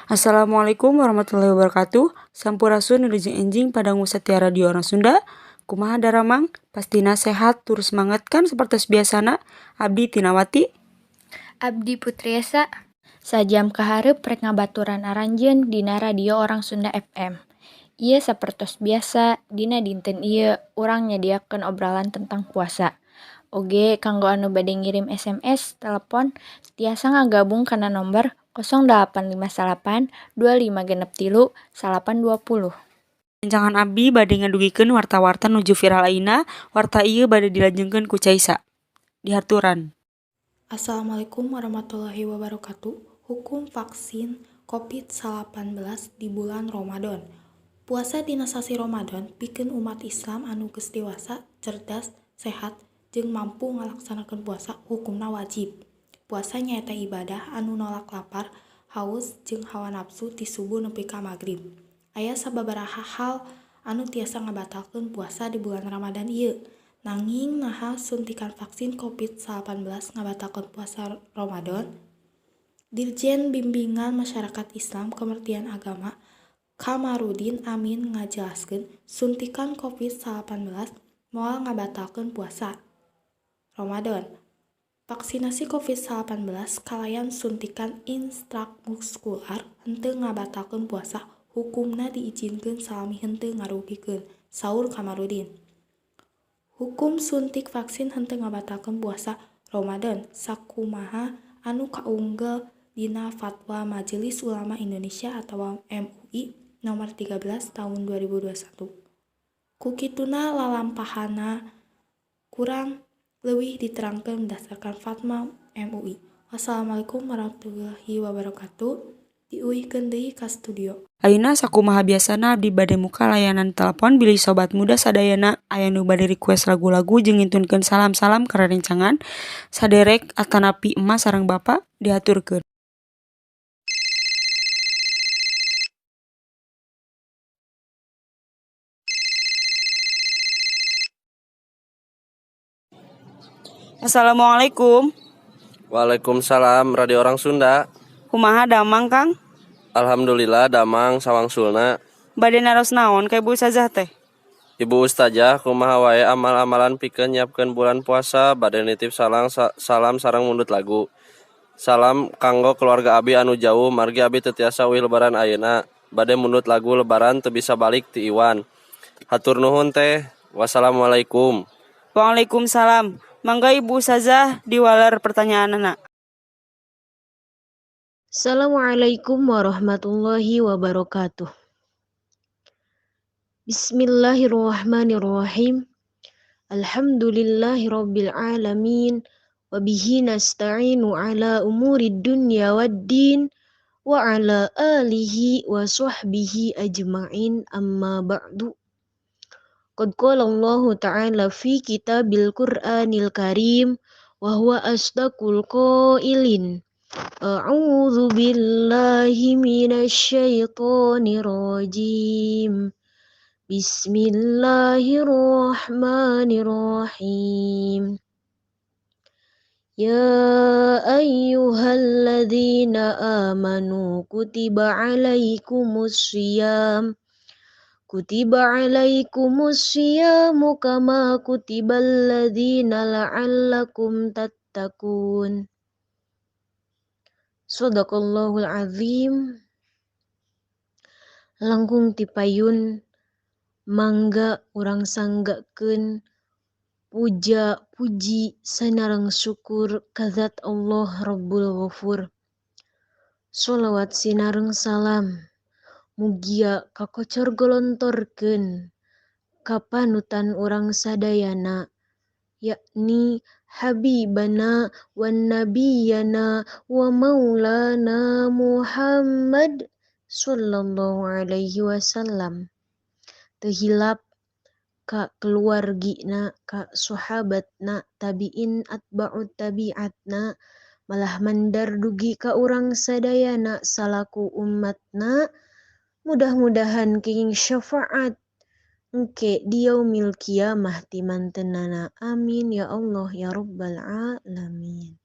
Assalamualaikum warahmatullahi wabarakatuh. Sampurasun nudujeng enjing padangu satia radio orang Sunda. Kumaha daramang? Pastina sehat tur semangat kan seperti biasana. Abdi Tinawati. Abdi Putriasa. Sajam kahareup rek ngabaturan aranjeun dina radio orang Sunda FM. Ieu sapertos biasa dina dinten ieu urang nyadiakeun obrolan tentang puasa. Oge kanggo anu bade ngirim SMS, telepon, tiasa ngagabung kana nomor 0859 2563 820. Rencangan abdi bade ngadugikeun warta-warta nuju viral ayeuna. Warta ieu bade dilajengkeun ku Caisa. Dihaturan. Assalamualaikum warahmatullahi wabarakatuh. Hukum vaksin COVID-19 di bulan Ramadan. Puasa dina sasi Ramadan pikeun umat Islam anu geus dewasa, cerdas, sehat, jeung mampu ngalaksanakeun puasa hukumna wajib. Puasa nyaeta ibadah anu nolak lapar, haus, jeung hawa nafsu ti subuh nepi ka magrib. Aya sababaraha hal anu tiasa ngabatalkeun puasa di bulan Ramadan ieu. Nanging naha suntikan vaksin COVID-19 ngabatalkeun puasa Ramadan? Dirjen Bimbingan Masyarakat Islam Kementerian Agama Kamarudin Amin ngajelaskeun suntikan COVID-19 moal ngabatalkeun puasa Ramadan. Vaksinasi COVID-19 kalayan suntikan intramuskular henteu ngabatalkeun puasa, hukumna diizinkeun salami henteu ngarugikeun, saur Kamarudin. Hukum suntik vaksin henteu ngabatalkeun puasa Ramadan sakumaha anu kaunggel dina Fatwa Majelis Ulama Indonesia atau MUI nomor 13 tahun 2021. Kukituna lalampahanna kurang leuwih diterangkeun berdasarkan Fatwa MUI. Wassalamualaikum warahmatullahi wabarakatuh. Diuihkeun deui ka studio. Ayeuna sakumaha biasana abdi bade muka layanan telepon bilih sobat muda sadayana aya nu bade request lagu-lagu jeung ngintunkeun salam-salam karerencangan saderek atanapi emas sareng Bapak diaturkeun. Assalamualaikum. Waalaikumsalam radio orang Sunda. Kumaha damang Kang? Alhamdulillah damang sawangsulna. Bade naros naon ka Ibu Ustazah teh? Ibu Ustazah kumaha wae amal-amalan pikeun nyiapkeun bulan puasa bade nitip salam sareng mundut lagu. Salam kanggo keluarga abi anu jauh margi abi teu tiasa uih lebaran ayeuna. Bade mundut lagu lebaran teu bisa balik ti Iwan. Hatur nuhun teh. Wassalamualaikum. Waalaikumsalam. Mangga Ibu Ustazah diwaler pertanyaanna. Assalamualaikum warahmatullahi wabarakatuh. Bismillahirrahmanirrahim. Alhamdulillahirabbil alamin wa bihi nasta'inu ala umurid dunya waddin wa ala alihi wa sahbihi ajma'in amma ba'du. Qad qala Allah ta'ala fi kitabil Qur'anil Karim wa huwa asdaqul qailin. A'udzu billahi minasy syaithanir rajim. Bismillahirrahmanirrahim. Ya ayyuhalladzina amanu kutiba alaikumus syiyamu kama kutibal ladzina la'allakum tattaqun. Shadaqallahul azim. Langkung tipayun mangga urang sanggakeun puja puji sanareng syukur ka Zat Allah Rabbul Ghafur. Sholawat sinareng salam mugia kakocor golontorkeun ka panutan urang sadayana yakni habibana wan nabiyana wa maulana Muhammad sallallahu alaihi wasallam. Teu hilap ka keluargina, ka sahabatna, tabiin atba'ut tabi'atna, malah mandar dugi ka urang sadayana salaku ummatna. Mudah-mudahan kenging syafaat engke di yaumil qiyamah ti mantenana. Amin ya Allah ya rabbal alamin.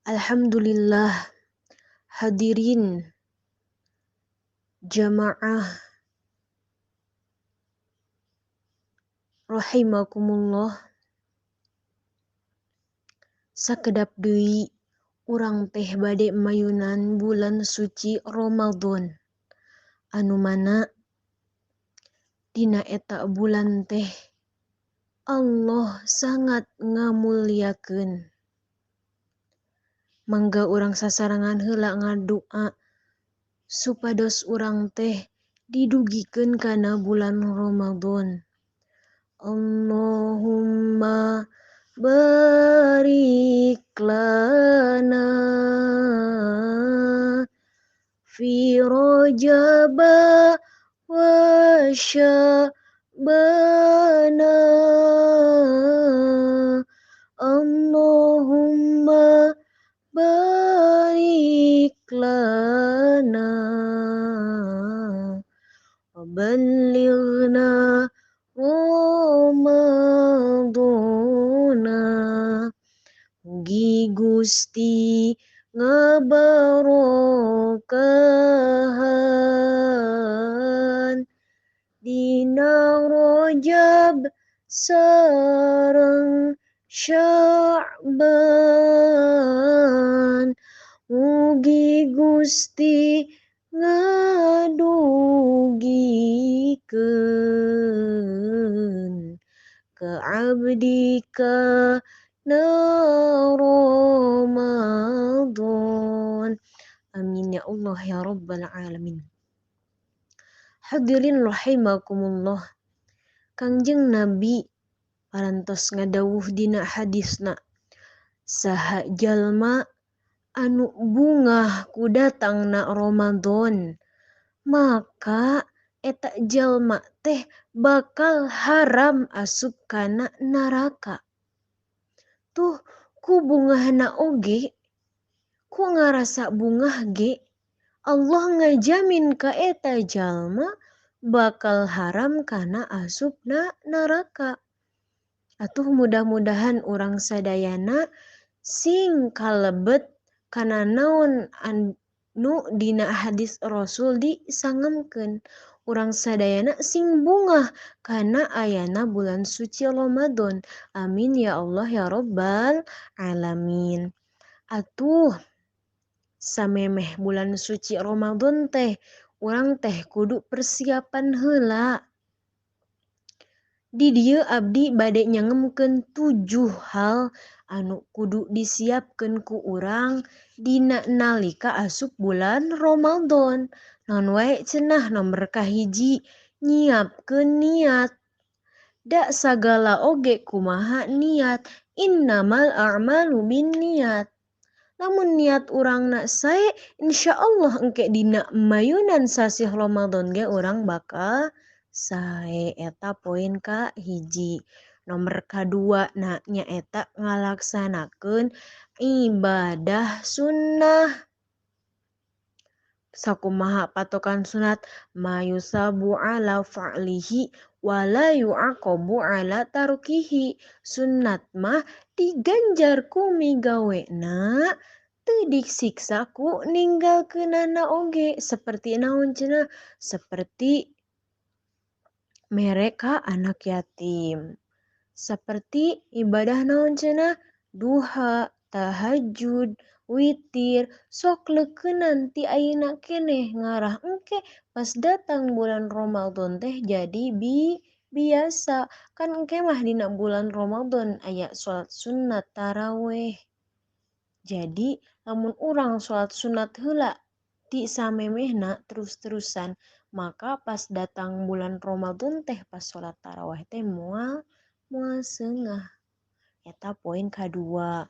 Alhamdulillah, hadirin jamaah rahimakumullah. Sakedap deui urang teh bade mayunan bulan suci Ramadan. Anu mana dina eta bulan teh Allah sangat ngamuliakeun. Mangga urang sasarangan heula ngadoa supados urang teh didugikeun kana bulan Ramadan. Allahumma barik lana fi Rajab wa Sya'bana. Allahumma barik lana wa ballighna Ramadana. Mugi Gusti ngabarokahan dina Rajab sareng Sya'ban. Mugi Gusti ngadugikeun ka abdi kana Ramadan. Amin ya Allah ya rabbal alamin. Hadirin rahimakumullah. Kangjeng Nabi parantos ngadawuh dina hadisna, saha jalma anu bungah ku datangna Ramadan, maka eta jalma teh bakal haram asup kana neraka. Tuh ku bungahna oge, ku ngarasa bungah ge, Allah ngajamin ka eta jalma bakal haram kana asupna neraka. Atuh mudah-mudahan urang sadayana sing kalebet kana naon anu dina hadis Rasul disangemkeun. Urang sadayana sing bungah kana ayana bulan suci Ramadan. Amin ya Allah ya rabbal alamin. Atuh samemeh bulan suci Ramadan teh urang teh kudu persiapan heula. Di dieu abdi bade nyangemkeun 7 hal anu kudu disiapkeun ku urang dina nalika asup bulan Ramadan. Naon wae cenah nomer kahiji, nyiapkeun niat. Da sagala oge kumaha niat, innamal a'malu binniyat. Lamun niat urangna sae, insyaallah engke dina mayunan sasih Ramadan ge urang bakal sae. Eta poin kahiji. Nomer kadua na nyaeta ngalaksanakeun ibadah sunnah. Sakumaha patokan sunat, mayusabu ala fa'lihi wala yu'aqabu ala tarukihi. Sunnat mah diganjar ku migawena, teu disiksa ku ninggalkeunana oge. Seperti naon cenah? Seperti mere ka anak yatim. Seperti ibadah naon cenah? Duha, tahajud, witir, sok leukeunan ti ayeuna keneh ngarah engke pas datang bulan Ramadan teh jadi biasa. Kan engke mah dina bulan Ramadan aya salat sunat taraweh. Jadi lamun urang salat sunat heula ti samemehna terus-terusan, maka pas datang bulan Ramadan teh pas salat tarawih teh moal seungah. Eta poin kadua.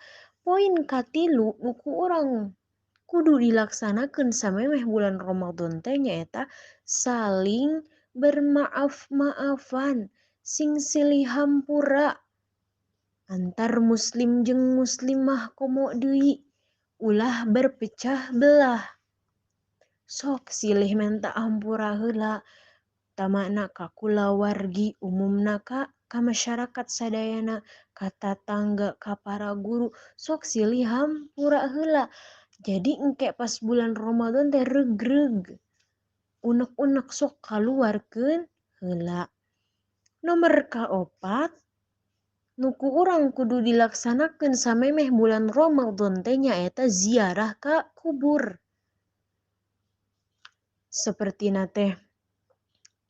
Poin katilu nu ku urang kudu dilaksanakeun samemeh bulan Ramadan teh nyaeta saling bermaaf-maafan, sing silih hampura. Antar muslim jeung muslimah komo deui, ulah berpecah belah. Sok silih minta hampura heula, tamana ka kulawargi, umumna ka masyarakat sadayana, kata tangga ka para guru sok silih hampura heula. Jadi engke pas bulan Ramadan teh regreg. Unek-unek sok kaluarkeun heula. Nomor kaopat, nuku urang kudu dilaksanakeun samemeh bulan Ramadan teh nyaeta ziarah ka kubur. Sepertina teh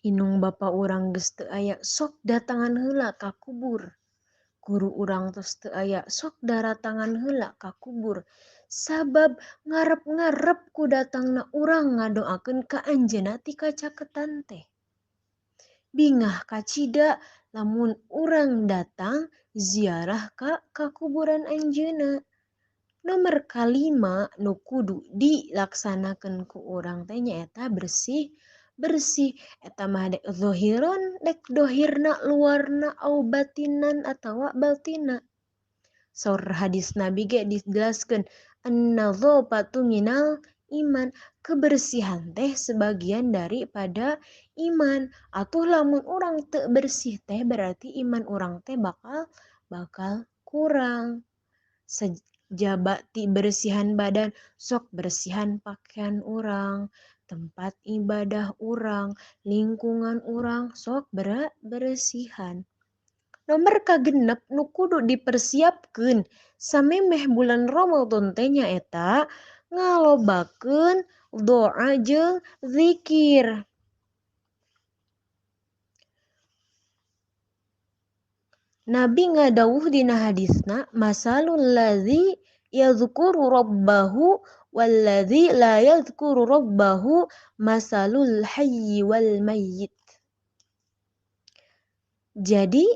inung bapa urang geus teu aya sok datangan heula ka kubur. Guru urang tos teu aya sok daratangan heula ka kubur. Sabab ngarep-ngarep ku datangna urang ngadoakeun ka anjeunna ti kacaketan teh. Bingah kacida lamun urang datang ziarah ka kuburan anjeunna. Nomor kalima nu kudu dilaksanakeun ku urang teh nyaeta bersih. Eta mah dek zohiron, dek dohirna luarna au batinan atawa batina. Saur hadis Nabi ge dijelaskeun an-nadzafatu minal iman. Kebersihan teh sebagian daripada iman. Atuh lamun urang teu bersih teh berarti iman urang teh bakal kurang. Sejaba ti bersihan badan, sok bersihan pakaian urang, tempat ibadah urang, lingkungan urang sok bersihan. Nomor kagenep nu kudu dipersiapkeun samemeh bulan Ramadan teh nyaeta ngalobakeun doa jeung zikir. Nabi ngadawuh dina hadisna masalul ladzi yadhkuru rabbahu walladzi la yadhkuru rabbahu masalul hayyi wal mayyit. Jadi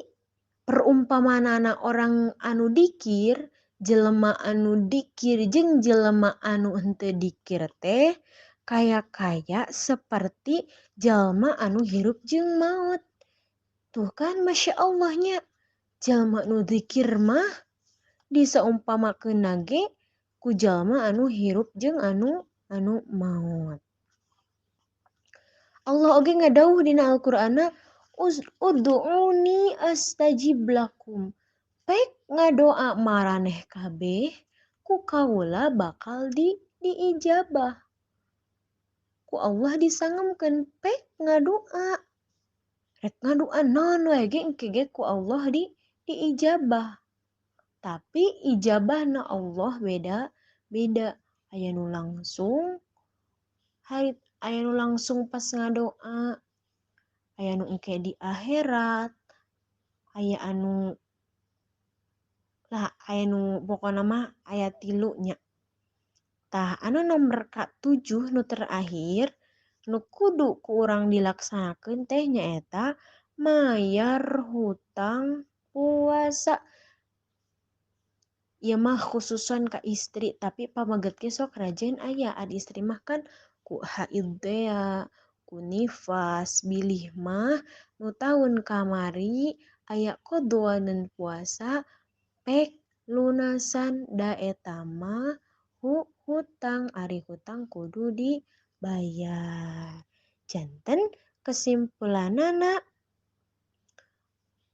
perumpamanana orang anu dikir, jelema anu dikir jeung jelema anu henteu dikir teh kaya seperti jalma anu hirup jeung maut. Tuh kan Masya Allahnya, jalma nu zikir mah disaumpamakeunna ge ku jalma anu hirup jeung anu maut. Allah oge ngadawuh dina Al-Qur'anna ud'uni astajib lakum. Pek ngadoa maraneh kabeh ku kaula bakal diijabah. Ku Allah disangemkeun pek ngadoa. Rek ngadoa naon wae ge engke ge ku Allah diijabah. Tapi ijabahna Allah beda. Aya nu langsung pas ngadoa. Aya nu engke di akhirat. Aya anu pokona mah aya 3 nya. Tah anu nomor ka-7 nu terakhir nu kudu ku urang dilaksanakeun teh nyaeta mayar hutang puasa. Ieu mah khususan ka istri, tapi pamaget ge sok rajin aya. Adi istri mah kan ku haid teh ya, ku nifas, bilih mah nu taun kamari aya qadwaneun puasa pek lunasan da eta mah hutang. Ari hutang kudu dibayar. Janten kesimpulanana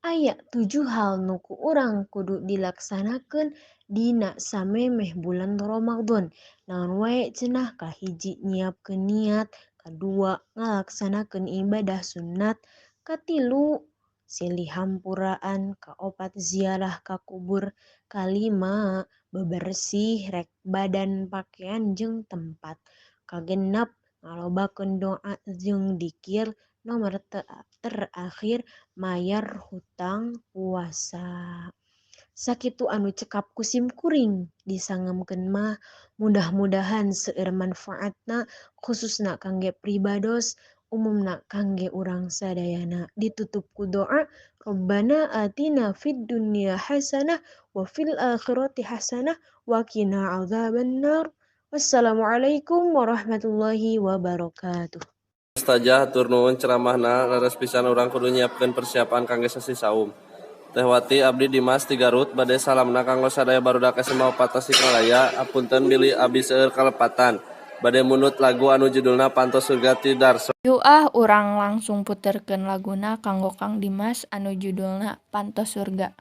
aya 7 hal nu ku urang kudu dilaksanakeun dina samemeh bulan Ramadan. Naon wae cenah, kahiji nyiapkeun niat, kadua ngalaksanakeun ibadah sunat, katilu silih hampuraan, kaopat ziarah ka kubur, kalima bebersih rek badan pakaian jeung tempat, kagenep ngalobakeun doa jeung dzikir, nomor terakhir mayar hutang puasa. Sakitu anu cekap ku simkuring disangemkeun mah, mudah-mudahan seueur manfaatna khususna kangge pribados, umumna kangge urang sadayana. Ditutup ku doa, Rabbana atina fid dunya hasanah wa fil akhirati hasanah wa qina adzabannar. Wassalamualaikum warahmatullahi wabarakatuh. Ustazah hatur nuhun ceramahna, leres pisan urang kudu nyiapkeun persiapan kangge sesi saum. Teh Wati abdi Dimas ti Garut bade salamna kanggo sadaya barudak SMA 4 Tasikmalaya. Apunten bilih abdi seueur kalepatan. Bade munut lagu anu judulna Pantos Surga ti Darso. Yuk urang langsung puterkeun laguna kanggo Kang Dimas anu judulna Pantos Surga.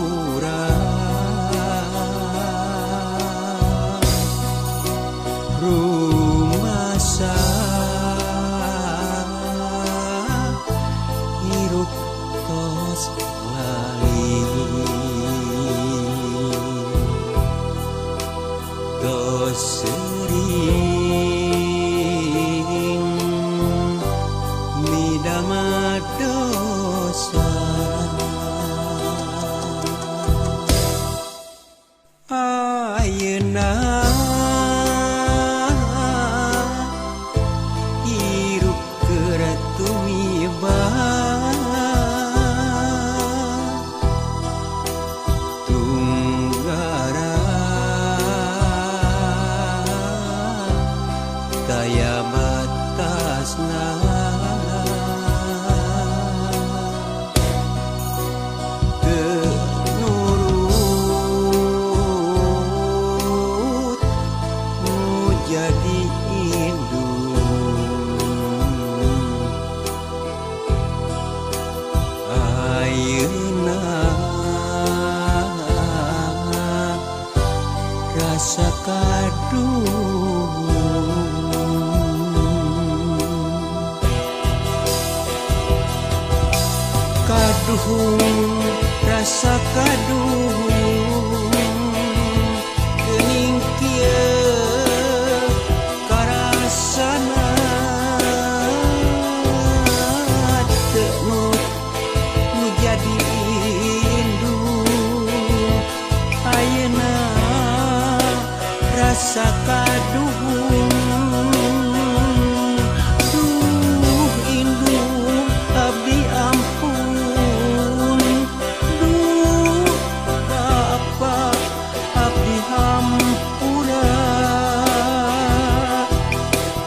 hampura rumasa hirup tos lali tos sering midama dosa ayeuna hirup keur tumiba tunggara daya batasna teu nurut nu jadi indung ayeuna rasa kaduh rasa kaduh geuning kieu karasana teu nu jadi indung ayeuna rasa kaduh duh indung abdi ampun duh bapa abdi hampura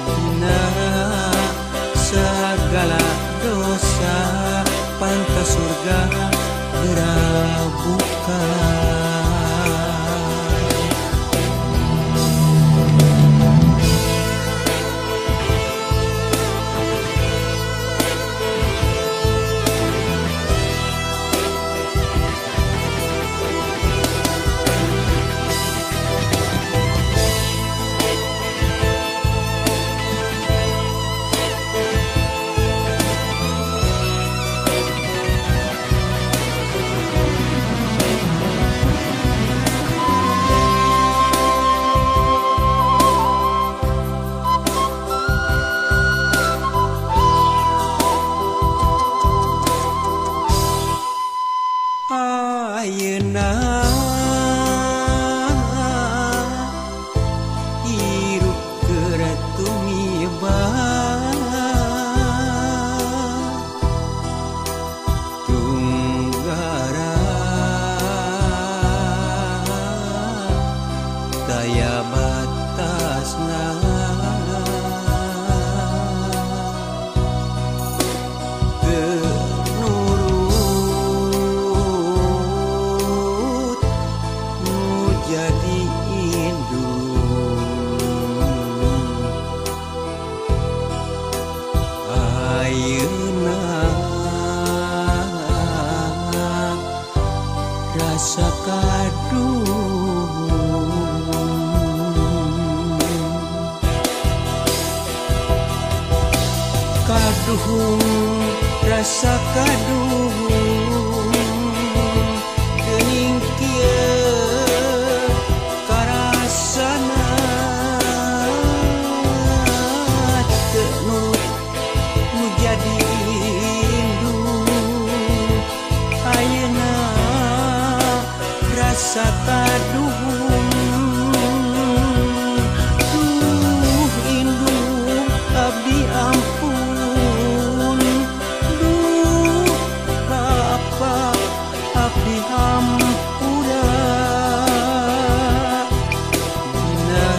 dina sagala dosa pantas surga geura buka ayeuna hirup keur tumiba tunggara daya batasna teu nurut nu jadi indung ayeuna rasa kaduh rasa kaduh geuning kieu karasana teu nu jadi indung ayeuna rasa kaduh duh indung abdi ampun duh bapa abdi hampura dina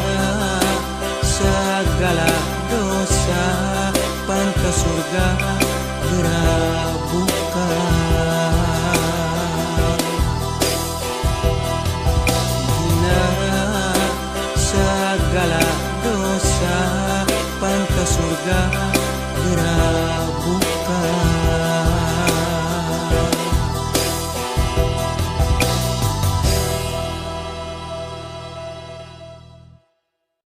sagala dosa pantas surga geura buka dina sagala dosa pantas surga geura buka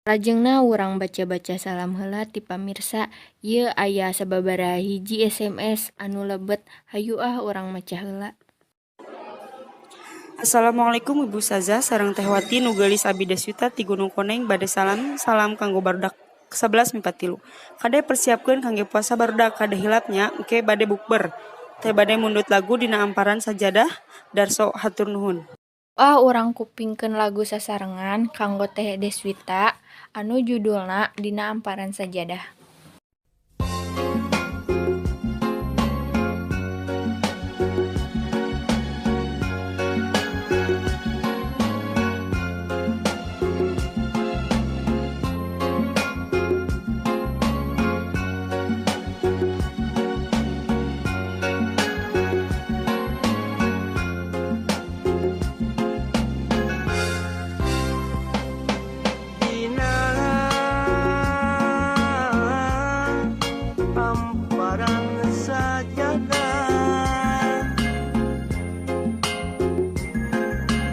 Lajengna urang baca-baca salam heula ti pamirsa. Ieu aya sababaraha hiji SMS anu lebet. Hayu urang maca heula. Assalamualaikum Ibu Ustazah sareng Teh Wati nu geulis abdi Deswita ti Gunung Koneng bade salam kanggo barudak 11 mimpat 3. Kade persiapkeun kangge puasa barudak kade hilapnya engke bade bukber. Teh bade mundut lagu dina amparan sajadah darso hatur nuhun. Urang kupingkeun lagu sasarengan kanggo Teh Deswita anu judulna Dina Amparan Sajadah. Dina amparan sajadah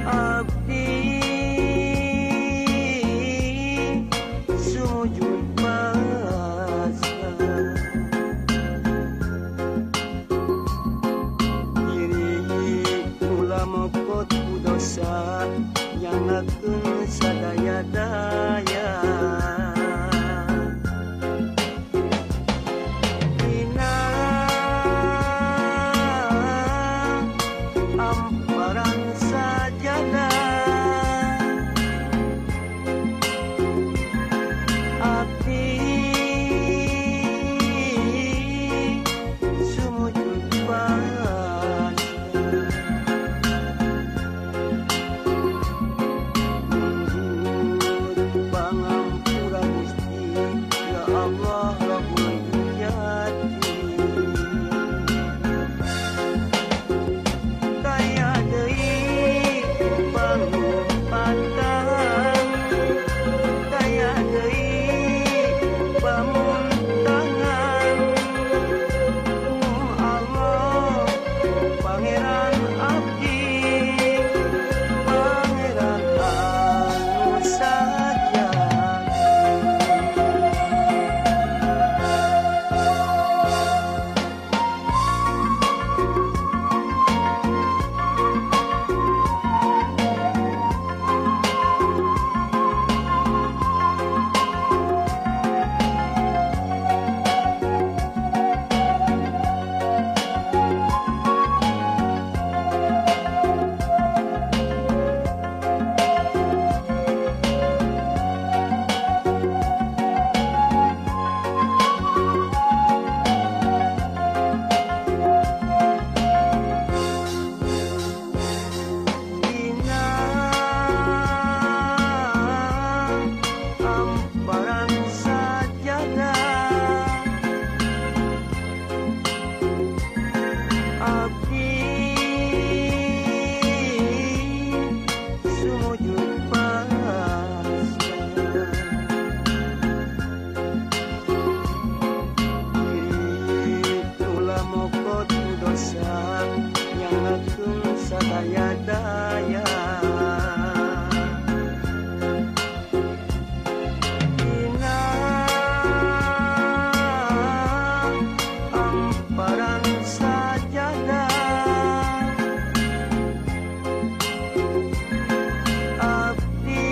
abdi sujud pasrah diri ulah mokot ku dosa nyanakeun sadaya-daya dina amparan sajadah abdi sumujud pasrah pangampura Gusti ya Allah Rabbul Wiyati daya deui pangumpatan daya deui pamuntangan Allah Pangeran abdi Pangeran anu sajati dina amparan sajadah abdi sumujud pasrah diri ulah mokot ku dosa nyanakeun sadaya-daya dina amparan sajadah abdi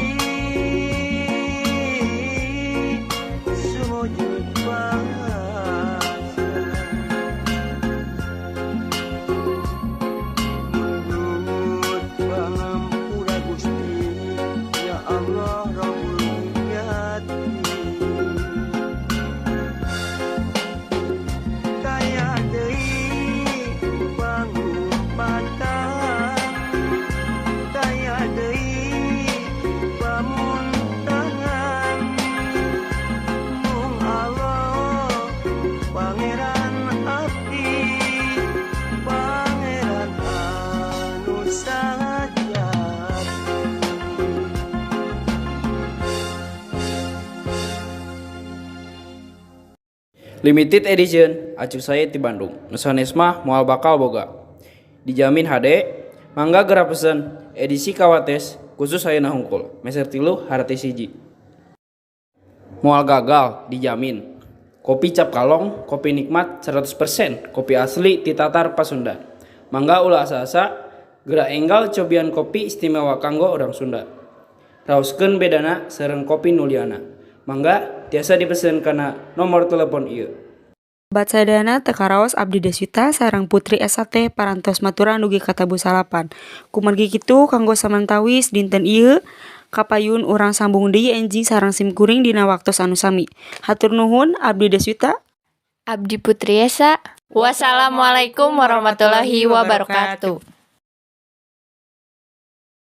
sumujud pasrah Menurut pangampura Gusti ya Allah Rabbul Wiyati daya deui pangumpatan daya deui pamuntangan mung Allah Pangeran abdi Pangeran anu sajati Limited edition acuh saya ti Bandung. Nu sanes mah moal bakal boga. Dijamin HD, mangga geura pesen edisi kawates khusus ayeuna hungkul. Meser 3 harti 1. Moal gagal dijamin. Kopi Cap Kalong, kopi nikmat 100%, kopi asli ti Tatar Pasundan. Mangga ulah asa-asa, geura enggal cobian kopi istimewa kanggo orang Sunda. Raoskeun bedana sareng kopi nuliana. Mangga tiasa dipesan kana nomor telepon ieu. Sobat sadayana teu karaos abdi Deswita sareng Putri S.A.T. parantos maturan dugi katabu salapan. Kumargi kitu kanggo samantawis dinten ieu kapayun urang sambung deui enjing sareng sim kuring dina waktos anu sami. Hatur nuhun abdi Deswita. Abdi Putri Esa. Wassalamualaikum warahmatullahi wabarakatuh.